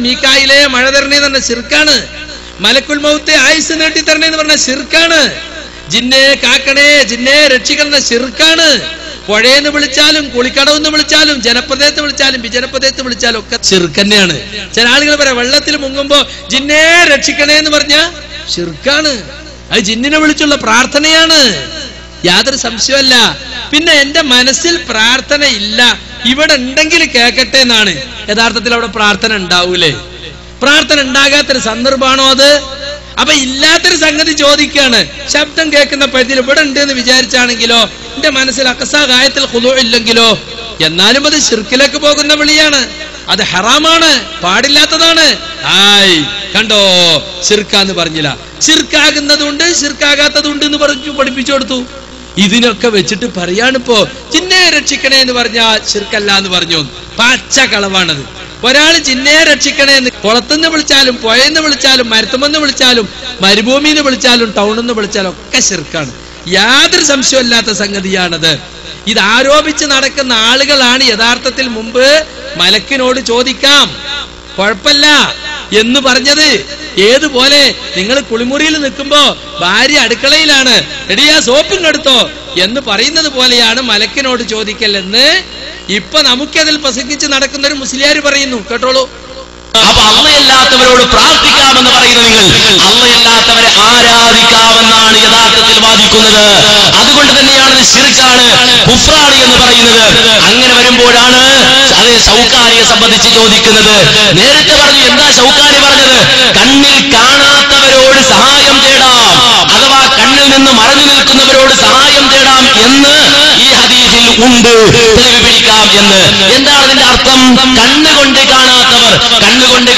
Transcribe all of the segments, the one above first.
മീകായിലെ മഴ തരണേന്ന് പറഞ്ഞ ശിർക്കാണ്. മലക്കുൽ മൗത്തെ ആയുസ് നീട്ടി തരണേന്ന് പറഞ്ഞ ശിർക്കാണ്. ജിന്നെ കാക്കണേ, ജിന്നെ രക്ഷിക്കണ ശിർക്കാണ്. പുഴയെന്ന് വിളിച്ചാലും കുളിക്കടവെന്ന് വിളിച്ചാലും ജനപ്രദേശത്ത് വിളിച്ചാലും വിജനപ്രദേശത്ത് വിളിച്ചാലും ഒക്കെ ശിർക്ക് തന്നെയാണ്. ചില ആളുകൾ പറയാം വെള്ളത്തിൽ മുങ്ങുമ്പോ ജിന്നെ രക്ഷിക്കണേ എന്ന് പറഞ്ഞ ശിർക്കാണ്. അത് ജിന്നിനെ വിളിച്ചുള്ള പ്രാർത്ഥനയാണ്, യാതൊരു സംശയമല്ല. പിന്നെ എന്റെ മനസ്സിൽ പ്രാർത്ഥന ഇല്ല, ഇവിടെ ഉണ്ടെങ്കിൽ കേക്കട്ടെ എന്നാണ്. യഥാർത്ഥത്തിൽ അവിടെ പ്രാർത്ഥന ഉണ്ടാവൂലേ? പ്രാർത്ഥന ഉണ്ടാകാത്തൊരു സന്ദർഭമാണോ അത്? അപ്പൊ ഇല്ലാത്തൊരു സംഗതി ചോദിക്കാണ്. ശബ്ദം കേൾക്കുന്ന പരിധിയിൽ ഇവിടെ ഉണ്ട് എന്ന് വിചാരിച്ചാണെങ്കിലോ, എന്റെ മനസ്സിൽ അഖസാ ഗായത്തിൽ ഖുദൂ ഇല്ലെങ്കിലോ, എന്നാലും അത് ശിർക്കിലേക്ക് പോകുന്ന വിളിയാണ്. അത് ഹറാമാണ്, പാടില്ലാത്തതാണ്. ആയ് കണ്ടോ, ശിർക്കാന്ന് പറഞ്ഞില്ല. ശിർക്കാകുന്നതുണ്ട് ശിർക്കാകാത്തതുണ്ട് എന്ന് പറഞ്ഞു പഠിപ്പിച്ചു കൊടുത്തു. ഇതിനൊക്കെ വെച്ചിട്ട് പറയാണിപ്പോ ജിന്നെ രക്ഷിക്കണേ എന്ന് പറഞ്ഞാൽ ശിർക്കല്ല എന്ന് പറഞ്ഞു. പച്ച കളവാണത്. ഒരാള് ജിന്നെ രക്ഷിക്കണേ എന്ന് കുളത്തുനിന്ന് വിളിച്ചാലും പുഴയെന്ന് വിളിച്ചാലും മരത്തുമെന്ന് വിളിച്ചാലും മരുഭൂമിന്ന് വിളിച്ചാലും ടൗണെന്ന് വിളിച്ചാലും ഒക്കെ ശിർക്കാണ്. യാതൊരു സംശയമില്ലാത്ത സംഗതിയാണത്. ഇത് ആരോപിച്ച് നടക്കുന്ന ആളുകളാണ് യഥാർത്ഥത്തിൽ മുമ്പ് മലക്കിനോട് ചോദിക്കാം കുഴപ്പമില്ല എന്ന് പറഞ്ഞത്. ഏതുപോലെ നിങ്ങൾ കുളിമുറിയിൽ നിൽക്കുമ്പോ ഭാര്യ അടുക്കളയിലാണ്, എടിയാ സോപ്പും കെടുത്തോ എന്ന് പറയുന്നത് പോലെയാണ് മലക്കിനോട് ചോദിക്കൽ എന്ന് ഇപ്പൊ നമുക്കതിൽ പ്രസംഗിച്ച് നടക്കുന്ന ഒരു മുസ്ലിയാർ പറയുന്നു. കേട്ടോളൂ. അപ്പൊ അള്ളയല്ലാത്തവരോട് പ്രാർത്ഥിക്കാമെന്ന് പറയുന്ന നിങ്ങൾ അള്ളയല്ലാത്തവരെ ആരാധിക്കാമെന്നാണ് യഥാർത്ഥത്തിൽ വാദിക്കുന്നത്. അതുകൊണ്ട് തന്നെയാണ് ശിർക്കാണ്, കുഫ്റാണ് എന്ന് പറയുന്നത്. അങ്ങനെ വരുമ്പോഴാണ് അത് ശൗക്കാനിയെ സംബന്ധിച്ച് ചോദിക്കുന്നത്. നേരത്തെ പറഞ്ഞു, എന്താ ശൗക്കാനി പറഞ്ഞത്? കണ്ണിൽ കാണാത്തവരോട് സഹായം തേടാം, അഥവാ കണ്ണിൽ നിന്ന് മറഞ്ഞു നിൽക്കുന്നവരോട് സഹായം തേടാം എന്ന് ഈ ഹദീസിൽ ഉണ്ട്, തെളിവ് പിടിക്കാം എന്ന്. എന്താണ് അതിന്റെ അർത്ഥം? കണ്ണുകൊണ്ട്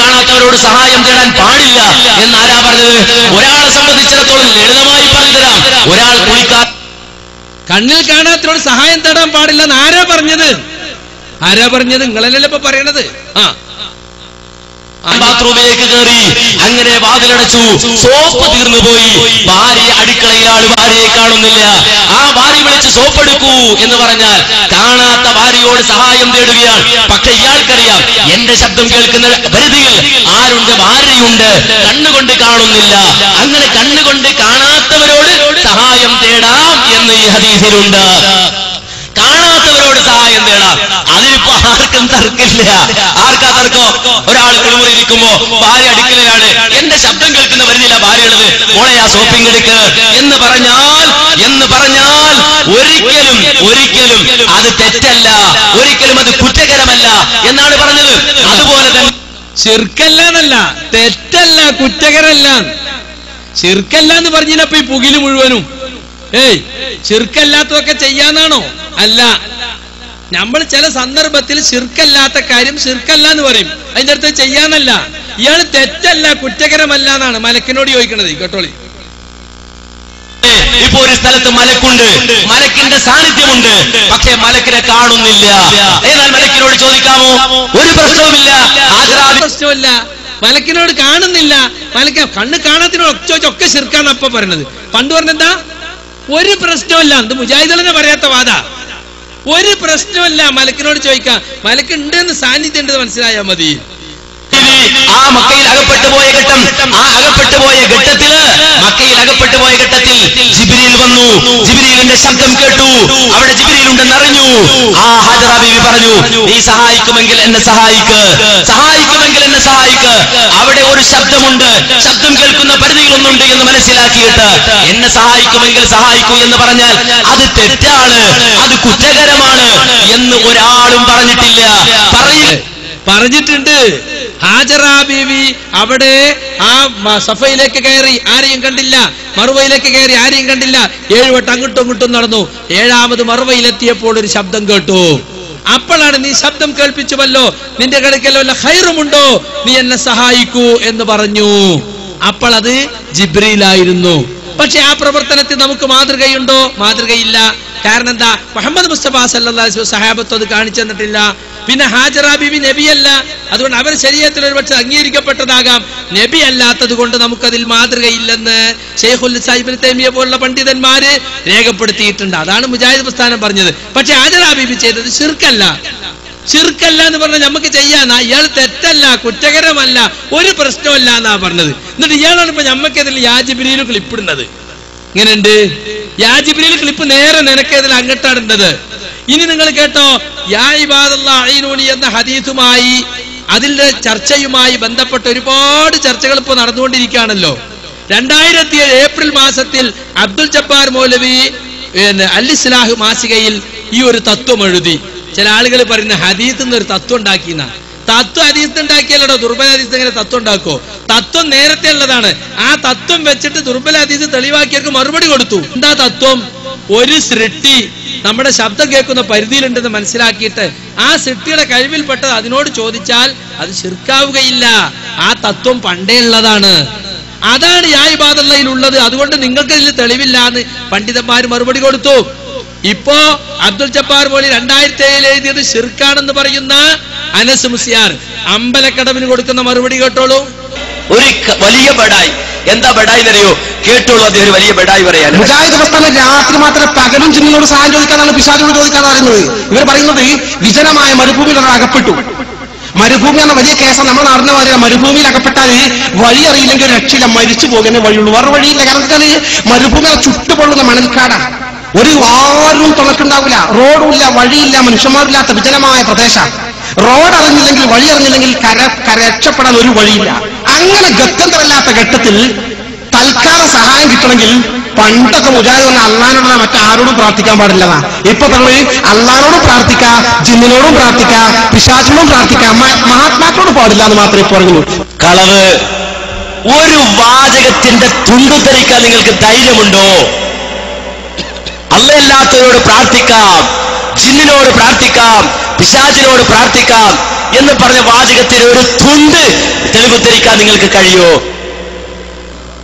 കാണാത്തവരോട് സഹായം തേടാൻ പാടില്ല എന്നാരാ പറഞ്ഞത്? ഒരാളെ സംബന്ധിച്ചിടത്തോളം ലളിതമായി പറഞ്ഞു തരാം. ഒരാൾ കണ്ണിൽ കാണാത്തവരോട് സഹായം തേടാൻ പാടില്ല എന്ന് ആരാ പറഞ്ഞത്? നിങ്ങളല്ലേ ഇപ്പൊ പറയണത്? ബാത്റൂമിലേക്ക് കയറി, അങ്ങനെ വാതിലടച്ചു, സോപ്പ് തീർന്നു പോയി. ഭാര്യ അടുക്കളയിലാണ്, ഭാര്യയെ കാണുന്നില്ല. ആ ഭാര്യ വിളിച്ച് സോപ്പ് എടുക്കൂ എന്ന് പറഞ്ഞാൽ കാണാത്ത ഭാര്യയോട് സഹായം തേടുകയാണ്. പക്ഷെ ഇയാൾക്കറിയാം എന്റെ ശബ്ദം കേൾക്കുന്ന പരിധിയിൽ ആരുണ്ട്? ഭാര്യയുണ്ട്, കണ്ണുകൊണ്ട് കാണുന്നില്ല. അങ്ങനെ കണ്ണുകൊണ്ട് കാണാത്തവരോട് സഹായം തേടാം എന്ന് ഈ ഹദീസിലുണ്ട്. കാണാത്തവരോട് സഹായം തേടാം. അതിനിപ്പോ ആർക്കും തർക്കില്ല. ആർക്കാ തർക്കം? ഒരാൾ കുളിമുറിയിരിക്കുമ്പോ ഭാര്യ അടുക്കളയിലാണ്, എന്റെ ശബ്ദം കേൾക്കുന്ന വരുന്നില്ല, ഭാര്യയുള്ളത്, മോളെ ആ സോപ്പിംഗ് എടുക്ക് എന്ന് പറഞ്ഞാൽ ഒരിക്കലും അത് തെറ്റല്ല, ഒരിക്കലും അത് കുറ്റകരമല്ല എന്നാണ് പറഞ്ഞത്. അതുപോലെ തന്നെ ശിർക്കല്ല എന്നല്ല, തെറ്റല്ല, കുറ്റകരമല്ല. ശിർക്കല്ല എന്ന് പറഞ്ഞപ്പോ ഈ പുകില് മുഴുവനും ശിർക്കല്ലാത്തതൊക്കെ ചെയ്യാന്നാണോ? അല്ല. നമ്മൾ ചില സന്ദർഭത്തിൽ ശിർക്കല്ലാത്ത കാര്യം ശിർക്കല്ല എന്ന് പറയും, അതിന്റെ അടുത്ത് ചെയ്യാന്നല്ല. ഇയാൾ തെറ്റല്ല, കുറ്റകരമല്ല എന്നാണ് മലക്കിനോട് ചോദിക്കണത്. കേട്ടോളി. ഇപ്പൊ ഒരു സ്ഥലത്ത് മലക്കുണ്ട്, മലക്കിന്റെ സാന്നിധ്യമുണ്ട്, പക്ഷേ മലക്കിനെ കാണുന്നില്ല. എന്നാൽ മലക്കിനോട് ചോദിക്കാമോ? ഒരു പ്രശ്നവുമില്ല. മലക്കിനോട് കാണുന്നില്ല, മലക്ക് കണ്ണ് കാണാത്തിനോട് ഒക്കെ ശിർക്കാണ് അപ്പൊ പറയണത്. പണ്ട് പറഞ്ഞെന്താ? ഒരു പ്രശ്നമല്ല. എന്ത് മുജാഹിദുകളെ പറയാത്ത വാദ? ഒരു പ്രശ്നമല്ല, മലക്കിനോട് ചോദിക്കാം. മലക്ക് ഉണ്ടെന്ന് സാന്നിധ്യം ഉണ്ടെന്ന് മനസ്സിലായാൽ മതി. ആ മക്കയിൽ അകപ്പെട്ടു പോയ ഘട്ടത്തിൽ ജിബ്രീൽ വന്നു. ജിബ്രീലിന്റെ ശബ്ദം കേട്ടു. അവിടെ ജിബ്രീൽ ഉണ്ടെന്ന് അറിഞ്ഞു. ആ ഹാജറ ബീവി പറഞ്ഞു, നീ സഹായിക്കുമെങ്കിൽ എന്നെ സഹായിക്ക്. അവിടെ ഒരു ശബ്ദമുണ്ട്, ശബ്ദം കേൾക്കുന്ന പരിധികളൊന്നുണ്ട് എന്ന് മനസ്സിലാക്കിയിട്ട് എന്നെ സഹായിക്കുമെങ്കിൽ സഹായിക്കൂ എന്ന് പറഞ്ഞാൽ അത് തെറ്റാണ്, അത് കുറ്റകരമാണ് എന്ന് ഒരാളും പറഞ്ഞിട്ടുണ്ട്. ഹാജറ ബീവി അവിടെ ആ സഫയിലേക്ക് കയറി, ആരെയും കണ്ടില്ല. മറുവയിലേക്ക് കയറി, ആരെയും കണ്ടില്ല. 7 വട്ടം അങ്ങോട്ടും ഇങ്ങോട്ടും നടന്നു. 7ാമത് മറുവയിലെത്തിയപ്പോൾ ഒരു ശബ്ദം കേട്ടു. അപ്പോഴാണ്, നീ ശബ്ദം കേൾപ്പിച്ചുവല്ലോ, നിന്റെ കടക്കൽ വല്ല ഖൈറുമുണ്ടോ, നീ എന്നെ സഹായിക്കൂ എന്ന് പറഞ്ഞു. അപ്പോൾ അത് ജിബ്രീലായിരുന്നു. പക്ഷെ ആ പ്രവർത്തനത്തിൽ നമുക്ക് മാതൃകയുണ്ടോ? മാതൃകയില്ല. കാരണം എന്താ? മുഹമ്മദ് മുസ്തഫ സല്ലല്ലാഹു അലൈഹി വസല്ലം സഹാബത്ത് അത് കാണിച്ചു തന്നിട്ടില്ല. പിന്നെ ഹാജറ ബീവി നബിയല്ല, അതുകൊണ്ട് അവർ ശരീഅത്തിൽ ഒരുപക്ഷെ അംഗീകരിക്കപ്പെട്ടതാകാം. നബി അല്ലാത്തത് കൊണ്ട് നമുക്കതിൽ മാതൃകയില്ലെന്ന് ശൈഖുൽ ഇസ്ലാം ഇബ്നു തൈമിയ്യ പോലുള്ള പണ്ഡിതന്മാര് രേഖപ്പെടുത്തിയിട്ടുണ്ട്. അതാണ് മുജാഹിദ് പ്രസ്ഥാനം പറഞ്ഞത്. പക്ഷെ ഹാജറ ബീവി ചെയ്തത് ശിർക്കല്ല. ശിർക്കല്ല എന്ന് പറഞ്ഞാൽ നമുക്ക് ചെയ്യാൻ, ഇയാൾ തെറ്റല്ല, കുറ്റകരമല്ല, ഒരു പ്രശ്നമല്ല എന്നാ പറഞ്ഞത്. എന്നിട്ട് ഇയാളാണ് ഇപ്പൊ ഞമ്മക്കെതിൽ യാ ജിബ്രീൽ ക്ലിപ്പിടുന്നത്. ഇങ്ങനെയുണ്ട്, യാ ജിബ്രീൽ ക്ലിപ്പ് നേരെ നിനക്കെതിൽ അങ്ങട്ടാടുന്നത്. ഇനി നിങ്ങൾ കേട്ടോ, യാ ഇബാദല്ലാഹ് അഈനൂനി എന്ന ഹദീസുമായി അതിന്റെ ചർച്ചയുമായി ബന്ധപ്പെട്ട ഒരുപാട് ചർച്ചകൾ ഇപ്പൊ നടന്നുകൊണ്ടിരിക്കുകയാണല്ലോ. 2007 ഏപ്രിൽ മാസത്തിൽ അബ്ദുൽ ജബ്ബാർ മൗലവി അൽ ഇസ്ലാഹ് മാസികയിൽ ഈ ഒരു തത്വം എഴുതി. ചില ആളുകൾ പറയുന്ന ഹദീസ് എന്നൊരു തത്വം ഉണ്ടാക്കിയെന്ന. തത്വം ഹദീസ് ഉണ്ടാക്കിയല്ലോ, ദുർബല ഹദീസ് എങ്ങനെ തത്വം ഉണ്ടാക്കോ? തത്വം നേരത്തെ ഉള്ളതാണ്. ആ തത്വം വെച്ചിട്ട് ദുർബല ഹദീസ് തെളിവാക്കിയവർക്ക് മറുപടി കൊടുത്തു. എന്താ തത്വം? ഒരു സൃഷ്ടി നമ്മുടെ ശബ്ദം കേൾക്കുന്ന പരിധിയിലുണ്ടെന്ന് മനസ്സിലാക്കിയിട്ട് ആ സൃഷ്ടിയുടെ കഴിവിൽപ്പെട്ടത് അതിനോട് ചോദിച്ചാൽ അത് ശിർക്കാവുകയില്ല. ആ തത്വം പണ്ടേ ഉള്ളതാണ്. അതാണ് യാ ഇബാദല്ലയിൽ ഉള്ളത്. അതുകൊണ്ട് നിങ്ങൾക്ക് ഇതിൽ തെളിവില്ല എന്ന് പണ്ഡിതന്മാർ മറുപടി കൊടുത്തു. ഇപ്പോ അബ്ദുൽ ജബ്ബാർ മോലി 2007 എഴുതിയത് ശിർക്കാണെന്ന് പറയുന്ന അനസ് മുസ്ലിയാർ അമ്പലക്കടവിന് കൊടുക്കുന്ന മറുപടി കേട്ടോളൂ. ഒരു വലിയ ബഡായി. എന്താ ബഡായി എന്നറിയോ? കേട്ടോളൂ, അദ്ദേഹം ഒരു വലിയ ബഡായി പറയാൻ. മുജാഹിദ് പ്രസ്ഥാനം രാത്രി മാത്രം പകലും ജിന്നിനോട് സഹായം ചോദിക്കാനാണ്, പിശാചിനോട് ചോദിക്കാന്ന് പറയുന്നത്. ഇവർ പറയുന്നത് വിജനമായ മരുഭൂമിയിൽ അകപ്പെട്ടു. മരുഭൂമി എന്ന വലിയ കേസാണ്. നമ്മൾ നടന്ന പോലെ മരുഭൂമിയിൽ അകപ്പെട്ടാൽ വഴി അറിയില്ലെങ്കിൽ രക്ഷയില്ല, മരിച്ചു പോകുന്നേ വഴിയുള്ളൂ, വേറെ വഴിയില്ല. കാരണം വെച്ചാൽ മരുഭൂമി ചുട്ടുപൊള്ളുന്ന മണൽക്കാടാണ്. ഒരു ആരും തുണക്കുണ്ടാവില്ല, റോഡുമില്ല, വഴിയില്ല, മനുഷ്യന്മാരില്ലാത്ത വിജനമായ പ്രദേശം. റോഡ് അറിഞ്ഞില്ലെങ്കിൽ, വഴി അറിഞ്ഞില്ലെങ്കിൽ രക്ഷപ്പെടാൻ ഒരു വഴിയില്ല. അങ്ങനെ ഗത്യന്തരമില്ലാത്ത ഘട്ടത്തിൽ തൽക്കാല സഹായം കിട്ടണമെങ്കിൽ പണ്ടൊക്കെ മുജാഹിദ് പറഞ്ഞ അള്ളാനോട് മറ്റാരോടും പ്രാർത്ഥിക്കാൻ പാടില്ലതാ. ഇപ്പൊ പറഞ്ഞത് അള്ളാനോടും പ്രാർത്ഥിക്കാം, ജിന്നിനോടും പ്രാർത്ഥിക്കാം, പിശാചിനോടും പ്രാർത്ഥിക്കാം, മഹാത്മാക്കളോട് പാടില്ല എന്ന് മാത്രമേ പറഞ്ഞു. കളവ്. ഒരു വാചകത്തിന്റെ തുണ്ടുധരിക്കാൻ നിങ്ങൾക്ക് ധൈര്യമുണ്ടോ? അള്ളയല്ലാത്തവരോട് പ്രാർത്ഥിക്കാം, ജിന്നിനോട് പ്രാർത്ഥിക്കാം, പിശാചിനോട് പ്രാർത്ഥിക്കാം എന്ന് പറഞ്ഞ വാചകത്തിന് ഒരു തുണ്ട് തെളിവുദ്ധരിക്കാൻ നിങ്ങൾക്ക് കഴിയോ?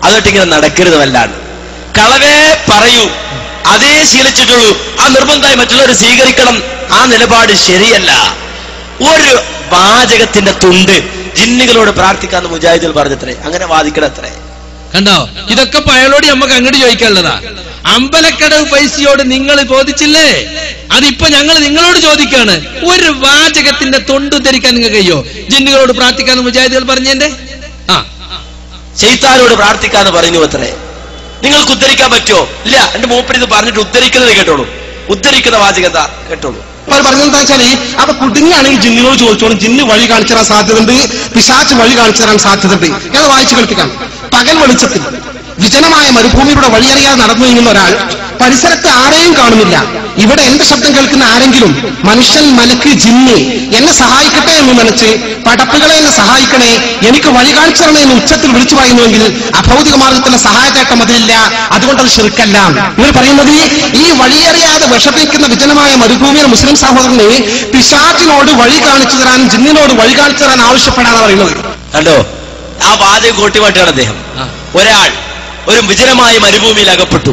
അതൊട്ടിങ്ങനെ നടക്കരുത്. വല്ലാണ്ട് കളവേ പറയൂ, അതേ ശീലിച്ചിട്ടുള്ളൂ. ആ നിർബന്ധമായി മറ്റുള്ളവർ സ്വീകരിക്കണം. ആ നിലപാട് ശരിയല്ല. ഒരു വാചകത്തിന്റെ തുണ്ട് ജിന്നുകളോട് പ്രാർത്ഥിക്കാന്ന് മുജാഹിദുകൾ പറഞ്ഞത്രേ. അങ്ങനെ വാദിക്കണത്രേ. കണ്ടോ? ഇതൊക്കെ അയാളോട് നമുക്ക് അങ്ങോട്ട് ചോദിക്കാനുള്ളതാ. അമ്പലക്കടവ് പൈസയോട് നിങ്ങൾ ചോദിച്ചില്ലേ? അതിപ്പോ ഞങ്ങൾ നിങ്ങളോട് ചോദിക്കാണ്. ഒരു വാചകത്തിന്റെ തൊണ്ടു ധരിക്കാൻ നിങ്ങൾക്ക് കഴിയോ? ജിന്നുകളോട് പ്രാർത്ഥിക്കാന്ന് മുജാഹിദുകൾ പറഞ്ഞതിന്റെ ശൈത്താനോട് പ്രാർത്ഥിക്കാന്ന് പറഞ്ഞു അത്രേ. നിങ്ങൾക്ക് ഉദ്ധരിക്കാൻ പറ്റുമോ? ഇല്ല. എന്റെ മൂപ്പര് ഇത് പറഞ്ഞിട്ട് ഉദ്ധരിക്കുന്നത് കേട്ടോളൂ. ഉദ്ധരിക്കുന്ന വാചകത കേട്ടോളൂ. പറഞ്ഞെന്താ വെച്ചാല് അപ്പൊ കുടുങ്ങിയാണെങ്കിൽ ജിന്നിനോട് ചോദിച്ചോളും. ജിന്ന് വഴി കാണിച്ചു തരാൻ സാധ്യതയുണ്ട്, പിശാച്ച് വഴി കാണിച്ചു തരാൻ സാധ്യതയുണ്ട്. അത് വായിച്ചു കേൾപ്പിക്കാം. പകൽ വെളിച്ചത്തിൽ വിജനമായ മരുഭൂമിയുടെ വഴിയറിയാതെ നടന്നു നീങ്ങുന്ന ഒരാൾ പരിസരത്ത് ആരെയും കാണുന്നില്ല. ഇവിടെ എന്റെ ശബ്ദം കേൾക്കുന്ന ആരെങ്കിലും, മനുഷ്യൻ, മലക്ക്, ജിന്ന്, എന്നെ സഹായിക്കട്ടെ എന്ന് നനച്ച് പടപ്പുകളെ എന്നെ സഹായിക്കണേ, എനിക്ക് വഴി കാണിച്ചു തരണേ എന്ന് ഉച്ചത്തിൽ വിളിച്ചു പറയുന്നുവെങ്കിൽ അഭൗതിക മാർഗത്തിലെ സഹായത്തേട്ടം അതിലില്ല. അതുകൊണ്ട് അത് ശിർക്കല്ല. ഇവർ പറയുന്നത് ഈ വഴിയറിയാതെ വിഷമിക്കുന്ന വിജനമായ മരുഭൂമിയിലെ മുസ്ലിം സഹോദരന് പിശാചിനോട് വഴി കാണിച്ചു തരാൻ, ജിന്നിനോട് വഴി കാണിച്ചു തരാൻ ആവശ്യപ്പെടാനാണ് പറയുന്നത്. കണ്ടോ? ആ വാചകം കോട്ടിമാറ്റാണ് അദ്ദേഹം. ഒരാൾ ഒരു വിജനമായ മരുഭൂമിയിൽ അകപ്പെട്ടു.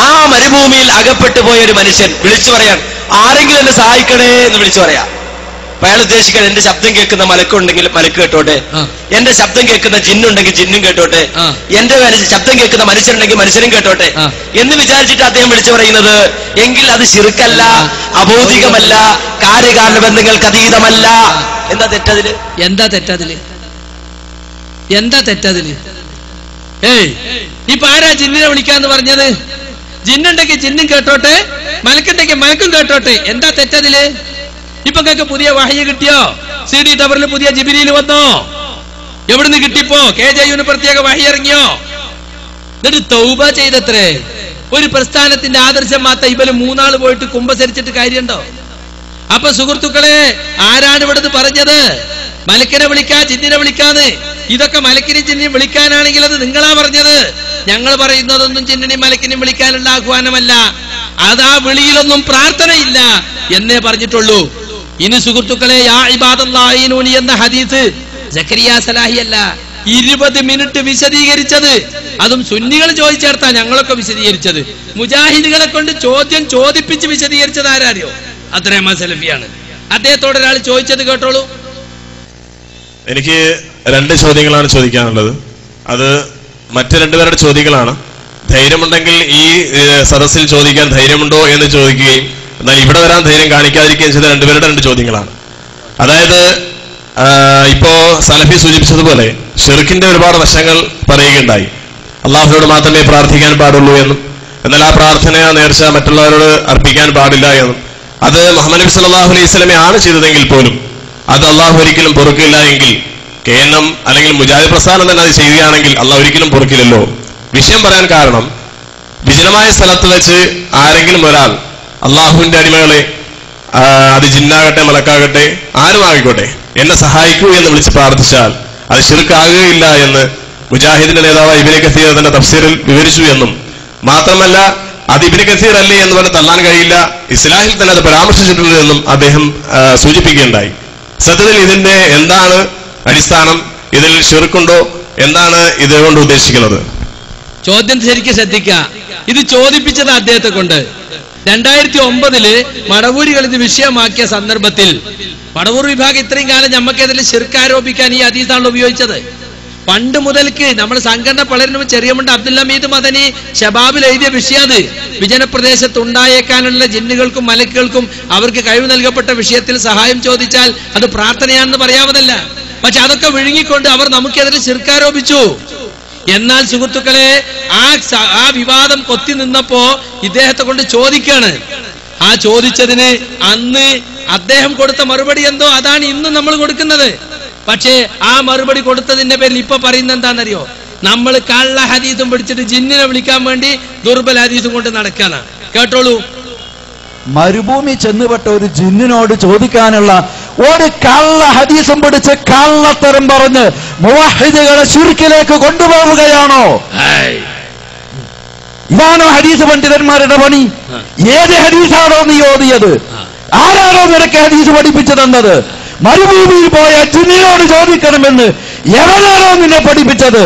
ആ മരുഭൂമിയിൽ അകപ്പെട്ടു പോയ ഒരു മനുഷ്യൻ വിളിച്ചു പറയാൻ, ആരെങ്കിലും എന്നെ സഹായിക്കണേ എന്ന് വിളിച്ചു പറയാം. അപ്പൊ അയാൾ ഉദ്ദേശിക്കാൻ, എന്റെ ശബ്ദം കേൾക്കുന്ന മലക്കുണ്ടെങ്കിൽ മലക്ക് കേട്ടോട്ടെ, എന്റെ ശബ്ദം കേൾക്കുന്ന ജിന്നുണ്ടെങ്കിൽ ജിന്നും കേട്ടോട്ടെ, എന്റെ ശബ്ദം കേൾക്കുന്ന മനുഷ്യനുണ്ടെങ്കിൽ മനുഷ്യനും കേട്ടോട്ടെ എന്ന് വിചാരിച്ചിട്ട് അദ്ദേഹം വിളിച്ചു പറയുന്നത്. എങ്കിൽ അത് ശിർക്കല്ല, അബോധികമല്ല, കാര്യകാരണ ബന്ധങ്ങൾക്ക് അതീതമല്ല. എന്താ തെറ്റതില്? എന്താ തെറ്റതില്? എന്താ തെറ്റതില്? ഇപ്പൊ ആരാ ജിന്നിനെ വിളിക്കാന്ന് പറഞ്ഞത്? ജിന്നുണ്ടെങ്കിൽ ജിന്നും കേട്ടോട്ടെ, മലക്കുണ്ടെങ്കിൽ മലക്കും കേട്ടോട്ടെ. എന്താ തെറ്റതില്? ഇപ്പൊ നിങ്ങൾക്ക് പുതിയ വഹ്യ് കിട്ടിയോ? CD ടവറിൽ പുതിയ ജിബ്രീൽ വന്നോ? എവിടുന്ന് കിട്ടിപ്പോ? KJUവിന് പ്രത്യേക വഹ്യ് ഇറങ്ങിയോ? എന്നിട്ട് തൗബ ചെയ്തത്രേ. ഒരു പ്രസ്ഥാനത്തിന്റെ ആദർശം മാത്ത ഇവര് മൂന്നാള് പോയിട്ട് കുമ്പസരിച്ചിട്ട് കാര്യമുണ്ടോ? അപ്പൊ സുഹൃത്തുക്കളെ, ആരാണ് ഇവിടുന്ന് പറഞ്ഞത് മലക്കിനെ വിളിക്കാ, ജിന്നിനെ വിളിക്കാന്ന്? ഇതൊക്കെ മലക്കിനെയും ജിന്നിനെയും വിളിക്കാനാണെങ്കിൽ അത് നിങ്ങളാ പറഞ്ഞത്. ഞങ്ങൾ പറയുന്നതൊന്നും ജിന്നിനെയും മലക്കിനെയും വിളിക്കാനുള്ള ആഹ്വാനമല്ല. അത് ആ വിളിയിലൊന്നും പ്രാർത്ഥനയില്ല എന്നേ പറഞ്ഞിട്ടുള്ളൂ. ഇനി സുഹൃത്തുക്കളെ, യാ ഇബാദല്ലാഹി അഈനൂനി എന്ന ഹദീസ് സക്കരിയ സലാഹി അല്ല 20 മിനിറ്റ് വിശദീകരിച്ചത്. അതും സുന്നികൾ ചോദിച്ചേർത്താ ഞങ്ങളൊക്കെ വിശദീകരിച്ചത്. മുജാഹിദുകളെ കൊണ്ട് ചോദ്യം ചോദിപ്പിച്ച് വിശദീകരിച്ചത് ആരാറിയോ? അബ്ദുറഹ്മാൻ സലഫിയാണ്. അദ്ദേഹത്തോട് ഒരാൾ ചോദിച്ചത് കേട്ടോളൂ. എനിക്ക് 2 ചോദ്യങ്ങളാണ് ചോദിക്കാനുള്ളത്. അത് മറ്റു 2 പേരുടെ ചോദ്യങ്ങളാണ്. ധൈര്യമുണ്ടെങ്കിൽ ഈ സദസ്സിൽ ചോദിക്കാൻ ധൈര്യമുണ്ടോ എന്ന് ചോദിക്കുകയും എന്നാൽ ഇവിടെ വരാൻ ധൈര്യം കാണിക്കാതിരിക്കുകയും ചെയ്ത രണ്ടുപേരുടെ രണ്ട് ചോദ്യങ്ങളാണ്. അതായത് ഇപ്പോ സലഫി സൂചിപ്പിച്ചതുപോലെ ഷിർക്കിന്റെ ഒരുപാട് വശങ്ങൾ പറയുകയുണ്ടായി. അള്ളാഹുവിനോട് മാത്രമേ പ്രാർത്ഥിക്കാൻ പാടുള്ളൂ എന്നും, എന്നാൽ ആ പ്രാർത്ഥന നേർച്ച മറ്റുള്ളവരോട് അർപ്പിക്കാൻ പാടില്ല എന്നും, അത് മുഹമ്മദ് നബി സല്ലല്ലാഹു അലൈഹി വസല്ലമയെ ആണ് ചെയ്തതെങ്കിൽ പോലും അത് അള്ളാഹു ഒരിക്കലും പൊറുക്കില്ല എങ്കിൽ KNM അല്ലെങ്കിൽ മുജാഹിദ് പ്രസ്ഥാനം തന്നെ അത് ചെയ്യുകയാണെങ്കിൽ അള്ളാഹു ഒരിക്കലും പൊറുക്കില്ലല്ലോ. വിഷയം പറയാൻ കാരണം, വിജനമായ സ്ഥലത്ത് വെച്ച് ആരെങ്കിലും ഒരാൾ അള്ളാഹുവിന്റെ അടിമകളെ, അത് ജിന്നാകട്ടെ മലക്കാകട്ടെ ആരും ആയിക്കോട്ടെ, എന്നെ സഹായിക്കൂ എന്ന് വിളിച്ച് പ്രാർത്ഥിച്ചാൽ അത് ശിർക്കാകുകയില്ല എന്ന് മുജാഹിദിന്റെ നേതാവ് ഇബ്നു കസീർ തന്റെ തഫ്സീറിൽ വിവരിച്ചു എന്നും, മാത്രമല്ല അത് ഇബ്നു കസീർ അല്ലേ എന്ന് പറഞ്ഞ് തള്ളാൻ കഴിയില്ല, ഇസ്ലാഹിൽ തന്നെ അത് പരാമർശിച്ചിട്ടുണ്ട് എന്നും അദ്ദേഹം സൂചിപ്പിക്കുകയുണ്ടായി. സത്യത്തിൽ ഇതിന്റെ എന്താണ് അടിസ്ഥാനം? ഇതിൽ ശിർക്കുണ്ടോ? എന്താണ് ഇതുകൊണ്ട് ഉദ്ദേശിക്കുന്നത്? ചോദ്യം ശരിക്കും ശ്രദ്ധിക്കുക. ഇത് ചോദിപ്പിച്ചത് അദ്ദേഹത്തെ കൊണ്ട് 2009 മടവൂരികൾ ഇത് വിഷയമാക്കിയ സന്ദർഭത്തിൽ മടവൂർ വിഭാഗം ഇത്രയും കാലം ഞമ്മക്കെതിൽ ശിർക്ക് ആരോപിക്കാൻ ഈ ഹദീസാണല്ലോ ഉപയോഗിച്ചത്. പണ്ട് മുതൽക്ക് നമ്മൾ സംഘടന പലരും ചെറിയമുണ്ട് അബ്ദുൽ ഹമീദ് മദനി ഷബാബിൽ എഴുതിയ വിഷയത് വിജനപ്രദേശത്ത് ഉണ്ടായേക്കാനുള്ള ജിന്നുകൾക്കും മലക്കുകൾക്കും അവർക്ക് കഴിവ് നൽകപ്പെട്ട വിഷയത്തിൽ സഹായം ചോദിച്ചാൽ അത് പ്രാർത്ഥനയാണെന്ന് പറയാവതല്ല. പക്ഷെ അതൊക്കെ വിഴുങ്ങിക്കൊണ്ട് അവർ നമുക്കെതിരെ ശിർക്കാരോപിച്ചു. എന്നാൽ സുഹൃത്തുക്കളെ, ആ വിവാദം കൊത്തി നിന്നപ്പോ ഇദ്ദേഹത്തെ കൊണ്ട് ചോദിക്കാണ്. ആ ചോദിച്ചതിന് അന്ന് അദ്ദേഹം കൊടുത്ത മറുപടി എന്തോ അതാണ് ഇന്നും നമ്മൾ കൊടുക്കുന്നത്. പക്ഷേ ആ മറുപടി കൊടുത്തതിന്റെ പേരിൽ ഇപ്പൊ പറയുന്നത് എന്താണെന്നറിയോ? നമ്മൾ കള്ള ഹദീസും പിടിച്ചിട്ട് ജിന്നിനെ വിളിക്കാൻ വേണ്ടി ദുർബല ഹദീസും കൊണ്ട് നടക്കാനാ. കേട്ടോളൂ. മരുഭൂമി ചെന്നുപെട്ട ഒരു ജിന്നിനോട് ചോദിക്കാനുള്ള ഒരു കള്ള ഹദീസും പിടിച്ച് കള്ളത്തരം പറഞ്ഞ് മുവഹിദുകളെ ശിർക്കിലേക്ക് കൊണ്ടുപോവുകയാണോ? ഇതാണോ ഹദീസ് പണ്ഡിതന്മാരുടെ പണി? ഏത് ഹദീസാണോ നീ ഓതിയത്? ആരാണോ നിനക്ക് ഹദീസ് പഠിപ്പിച്ചു തന്നത്? മരുഭൂമിയിൽ പോയ ജിന്നിനോട് ചോദിക്കണമെന്ന് എവരാണോ നിന്നെ പഠിപ്പിച്ചത്?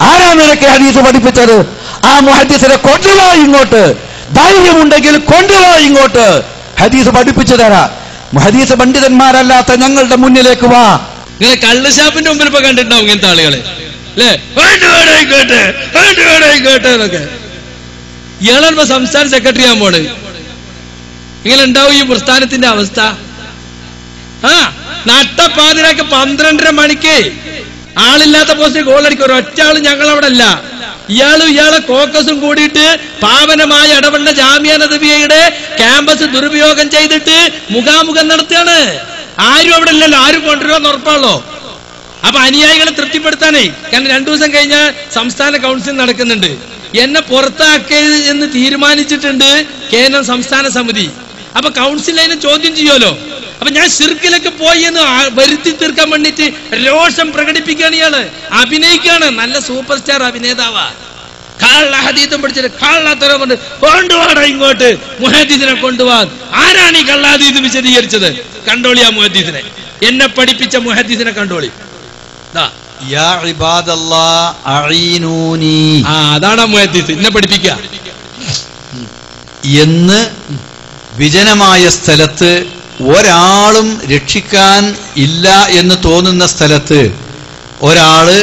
ആരാ നിനക്ക് ഹദീസ് പഠിപ്പിച്ചത്? ആ മുഹദ്ദിസിനെ കൊണ്ടുവാ ഇങ്ങോട്ട്. ധൈര്യമുണ്ടെങ്കിൽ കൊണ്ടുവാ ഇങ്ങോട്ട്. ഹദീസ് പഠിപ്പിച്ചു തരാ. ഹദീസ് പണ്ഡിതന്മാരല്ലാത്ത ഞങ്ങളുടെ മുന്നിലേക്ക് വാ. നിങ്ങളെ കള്ളുഷാപ്പിന്റെ മുമ്പിൽ ഇപ്പൊ കണ്ടിട്ടുണ്ടാവും ഇങ്ങനത്തെ ആളുകളെ അല്ലേ? എന്നൊക്കെ. ഇയാളാണ് സംസ്ഥാന സെക്രട്ടറി ആകുമ്പോണ് ഇങ്ങനെ ഉണ്ടാവും ഈ പ്രസ്ഥാനത്തിന്റെ അവസ്ഥ. നട്ടപ്പാതിരാക്ക് 12:30 മണിക്ക് ആളില്ലാത്ത പോസ്റ്റിൽ ഗോളടിക്കും. ഒരൊറ്റ ആള് ഞങ്ങളവിടെ അല്ല. ഇയാളും ഇയാളെ കോക്കസും കൂടിയിട്ട് പാവനമായ ഇടപെട ജാമിയ നദവിയയുടെ ക്യാമ്പസ് ദുരുപയോഗം ചെയ്തിട്ട് മുഖാമുഖം നടത്തുകയാണ്. ആരും അവിടെ ഇല്ലല്ലോ, ആരും കൊണ്ടുവരുമെന്ന് ഉറപ്പാണല്ലോ. അപ്പൊ അനുയായികളെ തൃപ്തിപ്പെടുത്താനേ, കാരണം 2 ദിവസം കഴിഞ്ഞ സംസ്ഥാന കൗൺസിൽ നടക്കുന്നുണ്ട്. എന്നെ പുറത്താക്കരുത് എന്ന് തീരുമാനിച്ചിട്ടുണ്ട് KNM സംസ്ഥാന സമിതി. അപ്പൊ കൗൺസിൽ അതിനെ ചോദ്യം ചെയ്യുമല്ലോ. അപ്പൊ ഞാൻ ശിർക്കിലേക്ക് പോയി എന്ന് വരുത്തി തീർക്കാൻ വേണ്ടിട്ട് രോഷം പ്രകടിപ്പിക്കുകയാണ്. ഇയാള് അഭിനയിക്കുകയാണ്. നല്ല സൂപ്പർ സ്റ്റാർ അഭിനേതാവാ. കള്ള ഹദീസും പിടിച്ചിട്ട് കള്ളത്തരം കൊണ്ട് കൊണ്ടുപോടാ ഇങ്ങോട്ട്, മുഹദ്ദിസിനെ കൊണ്ടുപോകാൻ. ആരാണ് ഈ കള്ള ഹദീസ് വിശദീകരിച്ചത്? കണ്ടോളി ആ മുഹദ്ദിസിനെ, എന്നെ പഠിപ്പിച്ച മുഹദ്ദിസിനെ കണ്ടോളി. അതാണ് ആ മുഹദ്ദിസ് എന്നെ പഠിപ്പിക്കുക എന്ന്. വിജനമായ സ്ഥലത്ത് ഒരാളും രക്ഷിക്കാൻ ഇല്ല എന്ന് തോന്നുന്ന സ്ഥലത്ത് ഒരാള്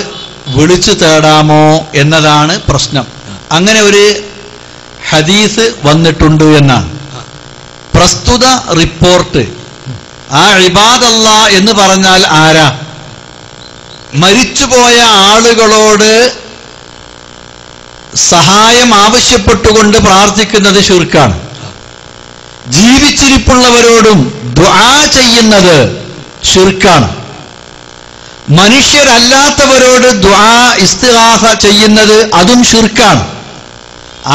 വിളിച്ചു തേടാമോ എന്നതാണ് പ്രശ്നം. അങ്ങനെ ഒരു ഹദീസ് വന്നിട്ടുണ്ട് എന്നാണ് പ്രസ്തുത റിപ്പോർട്ട്. ആ ഇബാദല്ലാ എന്ന് പറഞ്ഞാൽ ആരാ? മരിച്ചുപോയ ആളുകളോട് സഹായം ആവശ്യപ്പെട്ടുകൊണ്ട് പ്രാർത്ഥിക്കുന്നത് ശിർക്കാണ്. ജീവിച്ചിരിപ്പുള്ളവരോടും ദുആ ചെയ്യുന്നത് ശിർക്കാണ്. മനുഷ്യരല്ലാത്തവരോട് ദുആ ഇസ്തിഗാസ ചെയ്യുന്നത് അതും ശിർക്കാണ്.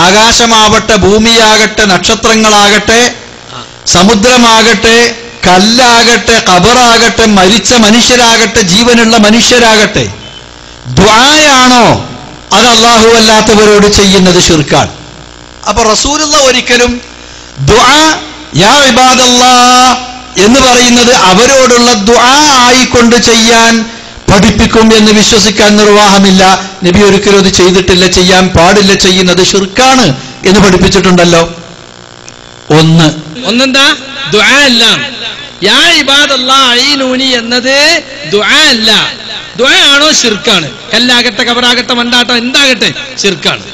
ആകാശമാവട്ടെ, ഭൂമിയാകട്ടെ, നക്ഷത്രങ്ങളാകട്ടെ, സമുദ്രമാകട്ടെ, കല്ലാകട്ടെ, ഖബറാകട്ടെ, മരിച്ച മനുഷ്യരാകട്ടെ, ജീവനുള്ള മനുഷ്യരാകട്ടെ, ദുആയാണോ അത് അല്ലാഹു അല്ലാത്തവരോട് ചെയ്യുന്നത് ശിർക്കാണ്. അപ്പൊ റസൂലുള്ള ഒരിക്കലും ദുആ യാ ഇബാദല്ലാഹ് എന്ന് പറയുന്നത് അവരോടുള്ള ദുആ ആയിക്കൊണ്ട് ചെയ്യാൻ പഠിപ്പിക്കും എന്ന് വിശ്വസിക്കാൻ നിർവാഹമില്ല. നബി ഒരിക്കലും അത് ചെയ്തിട്ടില്ല, ചെയ്യാൻ പാടില്ല, ചെയ്യുന്നത് ശിർക്കാണ് എന്ന് പഠിപ്പിച്ചിട്ടുണ്ടല്ലോ. ഒന്നെന്താ? ദുആ അല്ല. യാ ഇബാദല്ലാഹ് അഈനൂനി എന്നത് ദുആ അല്ല. ദുആ ആണോ ശിർക്കാണ്. കല്ലാകട്ടെ, കബറാകട്ടെ, മണ്ടാട്ടോ എന്താകട്ടെ ശിർക്കാണ്.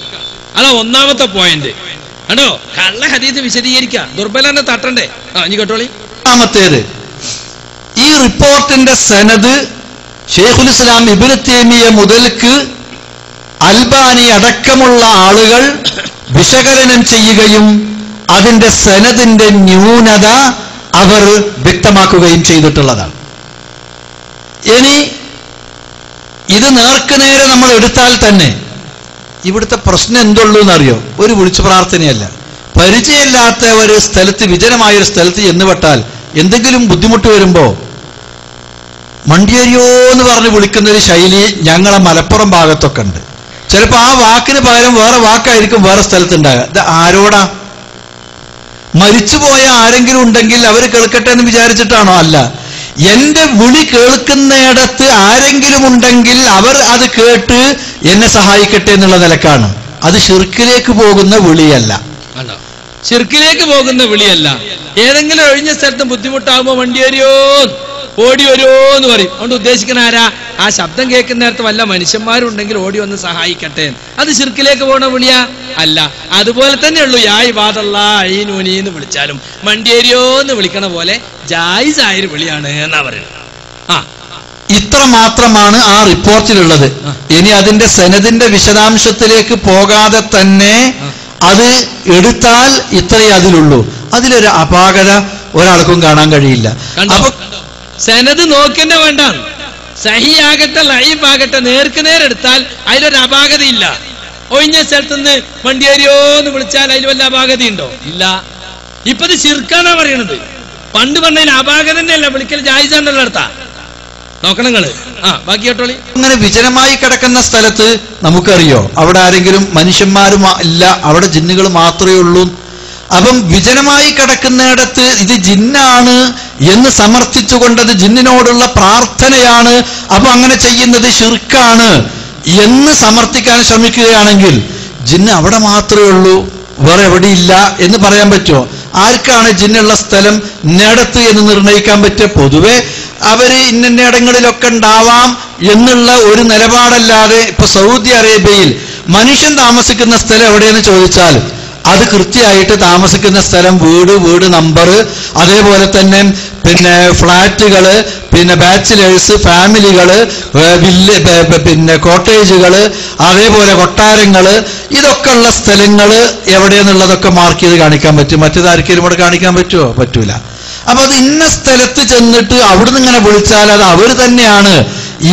അതാ ഒന്നാമത്തെ പോയിന്റ്. ആണോ കള്ള ഹദീസ് വിശദീകരിക്കുക, ദുർബലനെ തട്ടണ്ടേ. ഇനി കേട്ടോളി. രണ്ടാമത്തേത്, ഈ റിപ്പോർട്ടിന്റെ സനദ് ശൈഖുൽ ഇസ്ലാം ഇബ്നു തൈമിയ്യ മുതൽക്ക് അൽബാനി അടക്കമുള്ള ആളുകൾ വിശകലനം ചെയ്യുകയും അതിന്റെ സനദിന്റെ ന്യൂനത അവർ വ്യക്തമാക്കുകയും ചെയ്തിട്ടുള്ളതാണ്. ഇനി ഇത് നേർക്കുനേരെ നമ്മൾ എടുത്താൽ തന്നെ ഇവിടുത്തെ പ്രശ്നം എന്തുള്ളൂ എന്നറിയോ? ഒരു വിളിച്ചു പ്രാർത്ഥനയല്ല. പരിചയമില്ലാത്ത ഒരു സ്ഥലത്ത്, വിജനമായ ഒരു സ്ഥലത്ത് ചെന്നുപെട്ടാൽ എന്തെങ്കിലും ബുദ്ധിമുട്ട് വരുമ്പോ മണ്ടിയരിയോ എന്ന് പറഞ്ഞ് വിളിക്കുന്ന ഒരു ശൈലി ഞങ്ങളെ മലപ്പുറം ഭാഗത്തൊക്കെ ഉണ്ട്. ചിലപ്പോ ആ വാക്കിന് പകരം വേറെ വാക്കായിരിക്കും വേറെ സ്ഥലത്തുണ്ടാകുക. ഇത് ആരോടാ? മരിച്ചുപോയ ആരെങ്കിലും ഉണ്ടെങ്കിൽ അവർ കേൾക്കട്ടെ എന്ന് വിചാരിച്ചിട്ടാണോ? അല്ല, എന്റെ വിളി കേൾക്കുന്നിടത്ത് ആരെങ്കിലും ഉണ്ടെങ്കിൽ അവർ അത് കേട്ട് എന്നെ സഹായിക്കട്ടെ എന്നുള്ള നിലക്കാണ്. അത് ശിർക്കിലേക്ക് പോകുന്ന വിളിയല്ല. ശിർക്കിലേക്ക് പോകുന്ന വിളിയല്ല. ഏതെങ്കിലും ഒഴിഞ്ഞ സ്ഥലത്ത് ബുദ്ധിമുട്ടാകുമ്പോ വണ്ടിയേരിയോ ഓടി വരുമോ എന്ന് പറയും. അതുകൊണ്ട് ഉദ്ദേശിക്കുന്ന ആരാ? ആ ശബ്ദം കേൾക്കുന്ന നേരത്ത് വല്ല മനുഷ്യന്മാരുണ്ടെങ്കിൽ ഓടി വന്ന് സഹായിക്കട്ടെ. അത് ശിർക്കിലേക്ക് പോണ വിളിയാ? അല്ല. അതുപോലെ തന്നെ ഉള്ളൂ യാ ഇബാദല്ലാ അയ്നൂനി എന്ന് വിളിച്ചാലും മണ്ടിയേരിയോ എന്ന് വിളിക്കണ പോലെ ജായിസായൊരു വിളിയാണ് എന്നാ പറയുന്നത്. ഇത്ര മാത്രമാണ് ആ റിപ്പോർട്ടിലുള്ളത്. ഇനി അതിന്റെ സനദിന്റെ വിശദാംശത്തിലേക്ക് പോകാതെ തന്നെ അത് എടുത്താൽ ഇത്രയേ അതിലുള്ളൂ. അതിലൊരു അപാകത ഒരാൾക്കും കാണാൻ കഴിയില്ല. അപ്പൊ സനത് നോക്കന്നെ വേണ്ട. സഹിയാകട്ടെ ലൈഫാകട്ടെ നേർക്ക് നേരെടുത്താൽ അതിലൊരു അപാകതയില്ല. ഒഴിഞ്ഞ സ്ഥലത്തുനിന്ന് വണ്ടിയേരിയോ എന്ന് വിളിച്ചാൽ അതിൽ വല്ല അപാകതയുണ്ടോ? ഇല്ല. ഇപ്പൊ ഇത് ശിർക്കാന്നാ പറയണത്. പണ്ട് പറഞ്ഞതിൽ അപാകത തന്നെയല്ല, വിളിക്കൽ ജായിസാണ്ടല്ലോ അടുത്ത. നോക്കണം നിങ്ങള്. ബാക്കി കേട്ടോളി. അങ്ങനെ വിജനമായി കിടക്കുന്ന സ്ഥലത്ത് നമുക്കറിയോ അവിടെ ആരെങ്കിലും മനുഷ്യന്മാരും ഇല്ല, അവിടെ ജിന്നുകൾ മാത്രമേ ഉള്ളൂ. അപ്പം വിജനമായി കിടക്കുന്നിടത്ത് ഇത് ജിന്നാണ് എന്ന് സമർത്ഥിച്ചുകൊണ്ടത് ജിന്നിനോടുള്ള പ്രാർത്ഥനയാണ്, അപ്പൊ അങ്ങനെ ചെയ്യുന്നത് ശിർക്കാണ് എന്ന് സമർത്ഥിക്കാൻ ശ്രമിക്കുകയാണെങ്കിൽ ജിന്ന് അവിടെ മാത്രമേ ഉള്ളൂ, വേറെ എവിടെയില്ല എന്ന് പറയാൻ പറ്റുമോ? ആർക്കാണ് ജിന്നുള്ള സ്ഥലം ഇന്നടത്ത് എന്ന് നിർണ്ണയിക്കാൻ പറ്റുക? പൊതുവെ അവര് ഇന്നിടങ്ങളിലൊക്കെ ഉണ്ടാവാം എന്നുള്ള ഒരു നിലപാടല്ലാതെ ഇപ്പൊ സൗദി അറേബ്യയിൽ മനുഷ്യൻ താമസിക്കുന്ന സ്ഥലം എവിടെയെന്ന് ചോദിച്ചാൽ അത് കൃത്യമായിട്ട് താമസിക്കുന്ന സ്ഥലം, വീട് നമ്പർ, അതേപോലെ തന്നെ പിന്നെ ഫ്ലാറ്റുകള്, പിന്നെ ബാച്ചിലേഴ്സ്, ഫാമിലികള്, പിന്നെ കോട്ടേജുകള്, അതേപോലെ കൊട്ടാരങ്ങള്, ഇതൊക്കെ ഉള്ള സ്ഥലങ്ങള് എവിടെയെന്നുള്ളതൊക്കെ മാർക്ക് ചെയ്ത് കാണിക്കാൻ പറ്റും. മറ്റേതാർക്കെങ്കിലും ഇവിടെ കാണിക്കാൻ പറ്റുമോ? പറ്റൂല. അപ്പൊ അത് ഇന്ന സ്ഥലത്ത് ചെന്നിട്ട് അവിടുന്ന് ഇങ്ങനെ വിളിച്ചാൽ അത് അവർ തന്നെയാണ്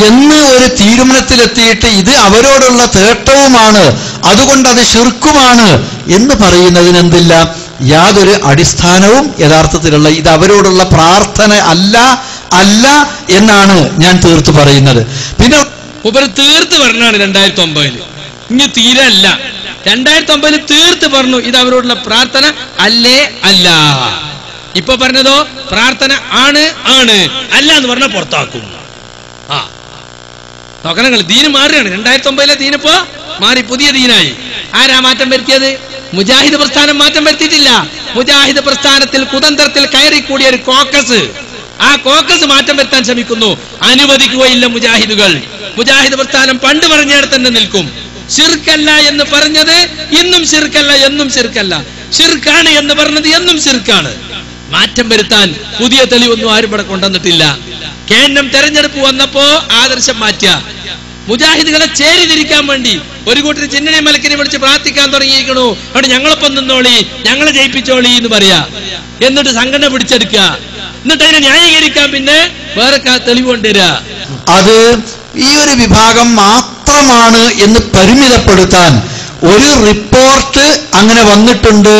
എന്ന് ഒരു തീരുമാനത്തിലെത്തിയിട്ട് ഇത് അവരോടുള്ള തേട്ടവുമാണ്, അതുകൊണ്ട് അത് ശിർക്കുമാണ് എന്ന് പറയുന്നതിന് എന്തില്ല? യാതൊരു അടിസ്ഥാനവും യഥാർത്ഥത്തിലുള്ള ഇത് അവരോടുള്ള പ്രാർത്ഥന അല്ല എന്നാണ് ഞാൻ തീർത്തു പറയുന്നത്. പിന്നെ തീർത്ത് പറഞ്ഞാണ് 2009 ഇനി തീരല്ല. 2009 തീർത്ത് പറഞ്ഞു ഇത് അവരോടുള്ള പ്രാർത്ഥന അല്ലേ അല്ല. ഇപ്പൊ പറഞ്ഞതോ പ്രാർത്ഥന ആണ് അല്ല എന്ന് പറഞ്ഞാൽ പുറത്താക്കും. നോക്കണം, ദീന് മാറുകയാണ്. 2009 ദീനിപ്പോ മാറി, പുതിയ ദീനായി. ആരാ മാറ്റം വരുത്തിയത്? മുജാഹിദ് പ്രസ്ഥാനം മാറ്റം വരുത്തിയിട്ടില്ല. മുജാഹിദ് പ്രസ്ഥാനത്തിൽ കുതന്ത്രത്തിൽ കയറിക്കൂടിയ ഒരു കോക്കസ്, ആ കോക്കസ് മാറ്റം വരുത്താൻ ശ്രമിക്കുന്നു. അനുവദിക്കുകയില്ല മുജാഹിദുകൾ. മുജാഹിദ് പ്രസ്ഥാനം പണ്ട് പറഞ്ഞിടത്ത് തന്നെ നിൽക്കും. ശിർക്കല്ല എന്ന് പറഞ്ഞത് ഇന്നും ശിർക്കല്ല, എന്നും ശിർക്കല്ല. ശിർക്കാണ് എന്ന് പറഞ്ഞത് എന്നും ശിർക്കാണ്. മാറ്റം വരുത്താൻ പുതിയ തെളിവൊന്നും ആരും ഇവിടെ കൊണ്ടുവന്നിട്ടില്ല. കേന്ദ്രം തെരഞ്ഞെടുപ്പ് വന്നപ്പോ ആദർശം മാറ്റുക. മുജാഹിദുകളെ ചേരിതിരിക്കാൻ വേണ്ടി ഒരു കൂട്ടർ ജിന്നിനെ മലക്കിനെ വിളിച്ച് പ്രാർത്ഥിക്കാൻ തുടങ്ങിയിരിക്കണു. അവിടെ ഞങ്ങളൊപ്പം നിന്നോളി, ഞങ്ങളെ ജയിപ്പിച്ചോളി എന്ന് പറയാ. എന്നിട്ട് സംഘടന പിടിച്ചെടുക്കുക. എന്നിട്ട് അതിനെ ന്യായീകരിക്കാൻ പിന്നെ വേറെ തെളിവ് കൊണ്ടുവരിക. അത് ഈ ഒരു വിഭാഗം മാത്രമാണ് എന്ന് പരിമിതപ്പെടുത്താൻ ഒരു റിപ്പോർട്ട് അങ്ങനെ വന്നിട്ടുണ്ട്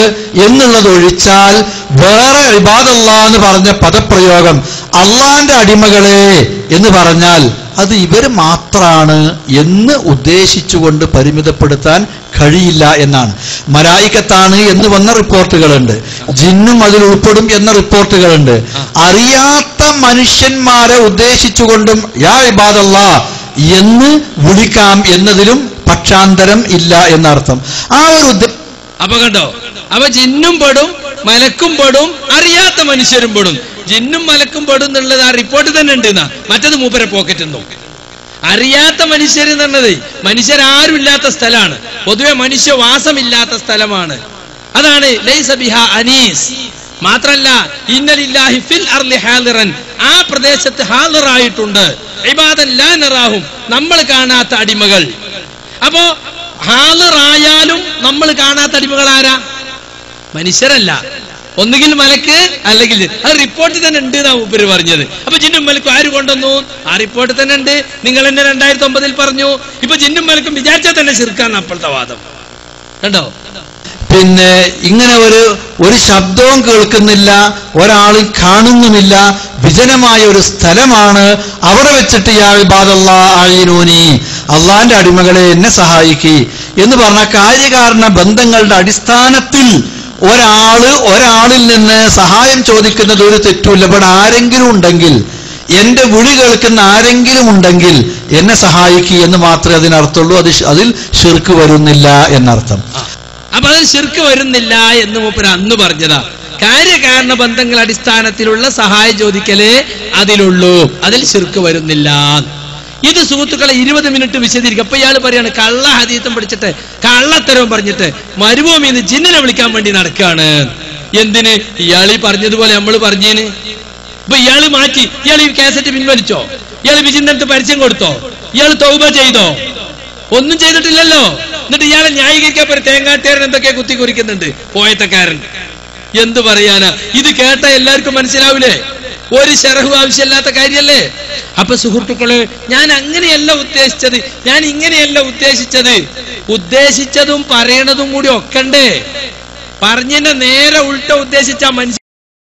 എന്നുള്ളത് ഒഴിച്ചാൽ വേറെ ഇബാദല്ലാ എന്ന് പറഞ്ഞ പദപ്രയോഗം അള്ളാന്റെ അടിമകളെ എന്ന് പറഞ്ഞാൽ അത് ഇവര് മാത്രാണ് എന്ന് ഉദ്ദേശിച്ചുകൊണ്ട് പരിമിതപ്പെടുത്താൻ കഴിയില്ല എന്നാണ്. മലായികത്താണ് എന്ന് വന്ന റിപ്പോർട്ടുകളുണ്ട്, ജിന്നും അതിൽ ഉൾപ്പെടും എന്ന റിപ്പോർട്ടുകളുണ്ട്. അറിയാത്ത മനുഷ്യന്മാരെ ഉദ്ദേശിച്ചുകൊണ്ടും യാ ഇബാദല്ലാ എന്ന് വിളിക്കാം എന്നതിലും പക്ഷാന്തരം ഇല്ല എന്നർത്ഥം. ആ ഒരു അപ്പൊ കണ്ടോ, അപ്പൊ ജിന്നും പെടും മലക്കും പെടും അറിയാത്ത മനുഷ്യരും പെടും. ജിന്നും മലക്കും പെടും എന്നുള്ളത് ആ റിപ്പോർട്ട് തന്നെ ഉണ്ട്. മറ്റത് മൂപ്പരെ പോക്കറ്റ് എന്തോ. അറിയാത്ത മനുഷ്യരെന്നുള്ളത് മനുഷ്യരാരും ഇല്ലാത്ത സ്ഥലമാണ്, പൊതുവെ മനുഷ്യവാസമില്ലാത്ത സ്ഥലമാണ്. അതാണ് ലൈസ ബിഹാ അനീസ്. മാത്രല്ല ഇന്നലില്ലാഹി ഫിൽ അർളി ഹാദിറൻ, ആ പ്രദേശത്ത് ഹാദിറായിട്ടുണ്ട് ഇബാദൻ ലാ നറാഹും, നമ്മൾ കാണാത്ത അടിമകൾ. അപ്പോ ഹാദിറായാലും നമ്മൾ കാണാത്ത അടിമകൾ ആരാ? മനുഷ്യരല്ല, ഒന്നുകിൽ മലക്ക് അല്ലെങ്കിൽ അത് റിപ്പോർട്ടിൽ തന്നെ ഉണ്ട് എന്നാ മൂപ്പര് പറഞ്ഞത്. അപ്പൊ ജിന്നും മലക്കും ആര് കൊണ്ടുവന്നു? ആ റിപ്പോർട്ടിൽ തന്നെ ഉണ്ട്. നിങ്ങൾ എന്നെ 2009 പറഞ്ഞു. ഇപ്പൊ ജിന്നും മലക്കും വിചാരിച്ചാൽ തന്നെ ശിർക്കാണ് അപ്പോഴത്തെ വാദം. കണ്ടോ? പിന്നെ ഇങ്ങനെ ഒരു ശബ്ദവും കേൾക്കുന്നില്ല, ഒരാളും കാണുന്നുമില്ല, വിജനമായ ഒരു സ്ഥലമാണ്. അവിടെ വെച്ചിട്ട് യാ ഇബാദല്ലാഹ് അഈനൂനി, അള്ളാന്റെ അടിമകളെ എന്നെ സഹായിക്കി എന്ന് പറഞ്ഞ കാര്യകാരണ ബന്ധങ്ങളുടെ അടിസ്ഥാനത്തിൽ ഒരാളിൽ നിന്ന് സഹായം ചോദിക്കുന്നത് ഒരു തെറ്റുമില്ല. ഇവിടെ ആരെങ്കിലും ഉണ്ടെങ്കിൽ, എന്റെ വിളി കേൾക്കുന്ന ആരെങ്കിലും ഉണ്ടെങ്കിൽ എന്നെ സഹായിക്കുക എന്ന് മാത്രമേ അതിനർത്ഥമുള്ളൂ. അതിൽ ശിർക്ക് വരുന്നില്ല എന്നർത്ഥം. അപ്പൊ അതിൽ ശിർക്ക് വരുന്നില്ല എന്ന് മൂപ്പര് അന്ന് പറഞ്ഞതാ. കാര്യകാരണ ബന്ധങ്ങൾ അടിസ്ഥാനത്തിലുള്ള സഹായം ചോദിക്കലേ അതിലുള്ളൂ, അതിൽ ശിർക്ക് വരുന്നില്ല. ഇത് സുഹൃത്തുക്കളെ 20 മിനിറ്റ് വിശദീകരിക്കും. അപ്പൊ ഇയാൾ പറയാണ് കള്ള ഹദീസും പഠിച്ചിട്ട് കള്ളത്തരവും പറഞ്ഞിട്ട് മരുഭൂമിന്ന് ജിന്നിനെ വിളിക്കാൻ വേണ്ടി നടക്കാണ്. എന്തിന്? ഇയാൾ പറഞ്ഞതുപോലെ നമ്മൾ പറഞ്ഞേന്. ഇപ്പൊ ഇയാള് മാറ്റി, ഇയാൾ ഈ കാസറ്റ് പിൻവലിച്ചോ? ഇയാൾ വിജിന്റെ അടുത്ത് പരസ്യം കൊടുത്തോ? ഇയാൾ തൗബ ചെയ്തോ? ഒന്നും ചെയ്തിട്ടില്ലല്ലോ. എന്നിട്ട് ഇയാളെ ന്യായീകരിക്കാൻ ഒരു തേങ്ങാട്ടേരൻ എന്തൊക്കെ കുത്തി കുറിക്കുന്നുണ്ട്, പോയത്തക്കാരൻ. എന്ത് പറയാനാ? ഇത് കേട്ട എല്ലാവർക്കും മനസ്സിലാവില്ലേ? ഒരു ശരഹു ആവശ്യമില്ലാത്ത കാര്യല്ലേ? അപ്പൊ സുഹൃത്തുക്കള്, ഞാൻ അങ്ങനെയല്ല ഉദ്ദേശിച്ചത്, ഞാൻ ഇങ്ങനെയല്ല ഉദ്ദേശിച്ചത്. ഉദ്ദേശിച്ചതും പറയണതും കൂടി ഒക്കണ്ടേ? പറഞ്ഞതിന്റെ നേരെ ഉൾട്ട ഉദ്ദേശിച്ച മനുഷ്യൻ